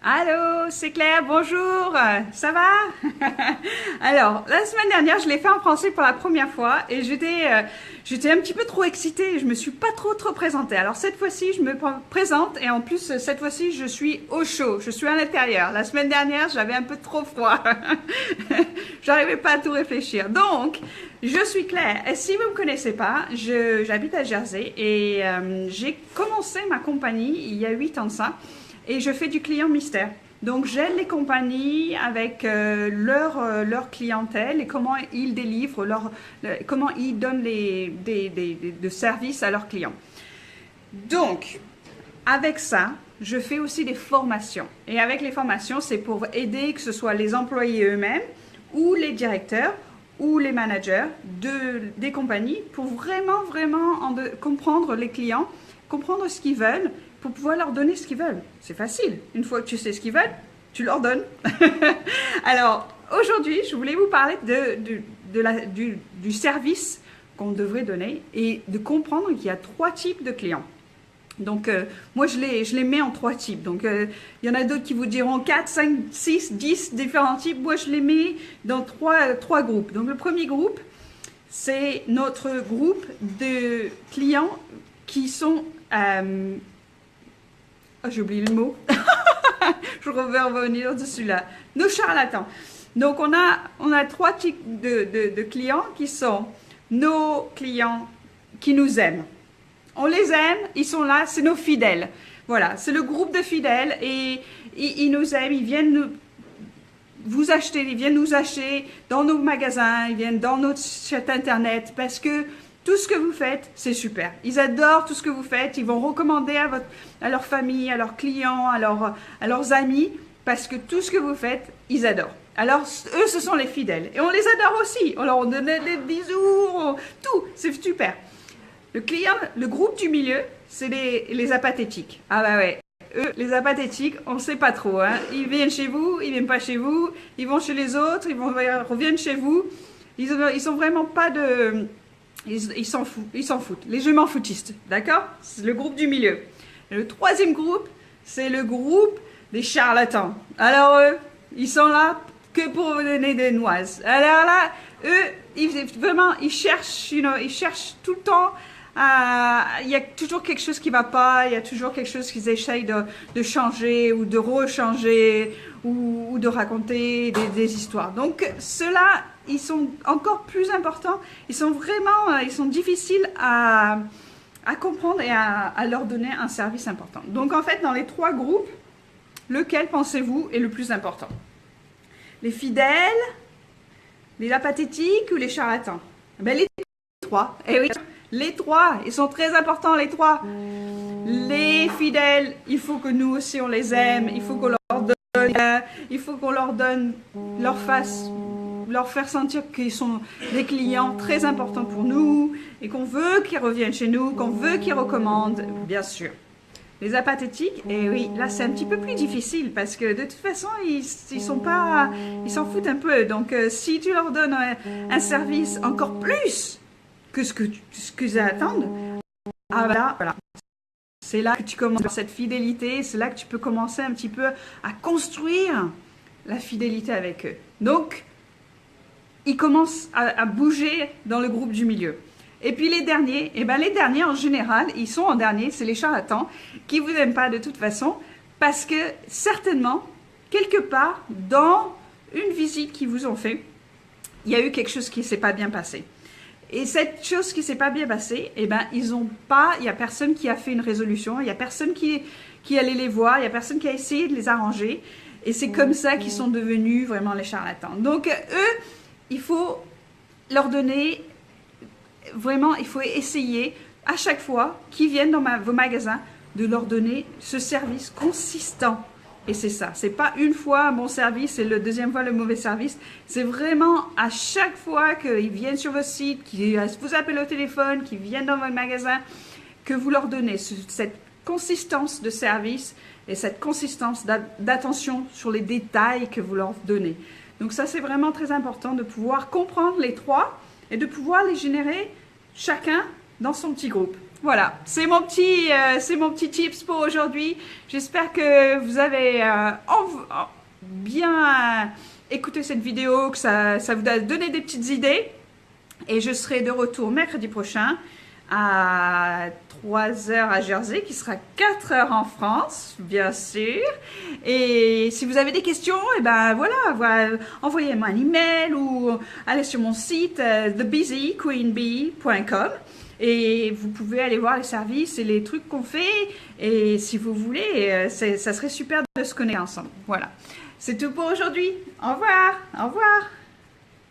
Allô, c'est Claire, bonjour, ça va? Alors, la semaine dernière, je l'ai fait en français pour la première fois et j'étais un petit peu trop excitée, je me suis pas trop présentée. Alors cette fois-ci, je me présente et en plus, cette fois-ci, je suis au chaud, je suis à l'intérieur. La semaine dernière, j'avais un peu trop froid, j'arrivais pas à tout réfléchir. Donc, je suis Claire et si vous me connaissez pas, j'habite à Jersey et j'ai commencé ma compagnie il y a 8 ans de ça. Et je fais du client mystère. Donc j'aide les compagnies avec leur clientèle et comment ils délivrent, comment ils donnent de services à leurs clients. Donc, avec ça, je fais aussi des formations. Et avec les formations, c'est pour aider que ce soit les employés eux-mêmes ou les directeurs ou les managers des compagnies pour vraiment comprendre les clients, comprendre ce qu'ils veulent pour pouvoir leur donner ce qu'ils veulent. C'est facile. Une fois que tu sais ce qu'ils veulent, tu leur donnes. Alors, aujourd'hui, je voulais vous parler du service qu'on devrait donner et de comprendre qu'il y a 3 types de clients. Donc, moi, je les mets en 3 types. Donc, il y en a d'autres qui vous diront 4, 5, 6, 10 différents types. Moi, je les mets dans 3 groupes. Donc, le premier groupe, c'est notre groupe de clients qui sont... j'ai oublié le mot. Je vais revenir dessus là. Nos charlatans. Donc, on a 3 types de clients qui sont nos clients qui nous aiment. On les aime, ils sont là, c'est nos fidèles. Voilà, c'est le groupe de fidèles et ils nous aiment, ils viennent vous acheter, ils viennent nous acheter dans nos magasins, ils viennent dans notre site internet parce que tout ce que vous faites, c'est super. Ils adorent tout ce que vous faites, ils vont recommander à leur famille, à leurs clients, à leurs amis parce que tout ce que vous faites, ils adorent. Alors, eux, ce sont les fidèles. Et on les adore aussi. On leur donne des bisous, tout, c'est super. Le groupe du milieu, c'est les apathétiques. Ah bah ouais, eux, les apathétiques, on ne sait pas trop. Hein. Ils viennent chez vous, ils ne viennent pas chez vous, ils vont chez les autres, ils reviennent chez vous. Ils sont vraiment pas de... Ils s'en foutent. Les je m'en foutistes, d'accord? C'est le groupe du milieu. Et le troisième groupe, c'est le groupe des charlatans. Alors eux, ils sont là que pour vous donner des noises. Alors là, eux, ils cherchent tout le temps. Il y a toujours quelque chose qui ne va pas, il y a toujours quelque chose qu'ils essayent de changer ou de rechanger ou de raconter des histoires. Donc ceux-là, ils sont encore plus importants, ils sont difficiles à comprendre et à leur donner un service important. Donc en fait, dans les 3 groupes, lequel pensez-vous est le plus important? Les fidèles, les apathétiques ou les charlatans? Ben, les 3, eh oui. Les 3, ils sont très importants, les 3. Les fidèles, il faut que nous aussi on les aime, il faut qu'on leur donne, il faut qu'on leur donne, leur faire sentir qu'ils sont des clients très importants pour nous et qu'on veut qu'ils reviennent chez nous, qu'on veut qu'ils recommandent, bien sûr. Les apathétiques, et oui, là c'est un petit peu plus difficile parce que de toute façon ils s'en foutent un peu. Donc si tu leur donnes un service encore plus que ce qu'ils attendent, ah voilà. C'est là que tu commences cette fidélité, c'est là que tu peux commencer un petit peu à construire la fidélité avec eux. Donc, ils commencent à bouger dans le groupe du milieu. Et puis les derniers, les derniers en général, ils sont en dernier, c'est les charlatans qui vous aiment pas de toute façon parce que certainement, quelque part, dans une visite qu'ils vous ont fait, il y a eu quelque chose qui ne s'est pas bien passé. Et cette chose qui ne s'est pas bien passée, il n'y a personne qui a fait une résolution, il n'y a personne qui allait les voir, il n'y a personne qui a essayé de les arranger. Et c'est comme ça qu'ils sont devenus vraiment les charlatans. Donc, eux, il faut leur donner, vraiment, il faut essayer à chaque fois qu'ils viennent dans vos magasins de leur donner ce service consistant. Et c'est ça, c'est pas une fois un bon service et le deuxième fois le mauvais service. C'est vraiment à chaque fois qu'ils viennent sur votre site, qu'ils vous appellent au téléphone, qu'ils viennent dans votre magasin, que vous leur donnez cette consistance de service et cette consistance d'attention sur les détails que vous leur donnez. Donc ça, c'est vraiment très important de pouvoir comprendre les 3 et de pouvoir les générer chacun dans son petit groupe. Voilà, c'est mon petit tips pour aujourd'hui. J'espère que vous avez bien écouté cette vidéo, que ça vous a donné des petites idées. Et je serai de retour mercredi prochain à 3 heures à Jersey, qui sera 4 heures en France, bien sûr. Et si vous avez des questions, et ben voilà, envoyez-moi un email ou allez sur mon site thebusyqueenbee.com et vous pouvez aller voir les services et les trucs qu'on fait. Et si vous voulez, ça serait super de se connaître ensemble. Voilà, c'est tout pour aujourd'hui. Au revoir, au revoir.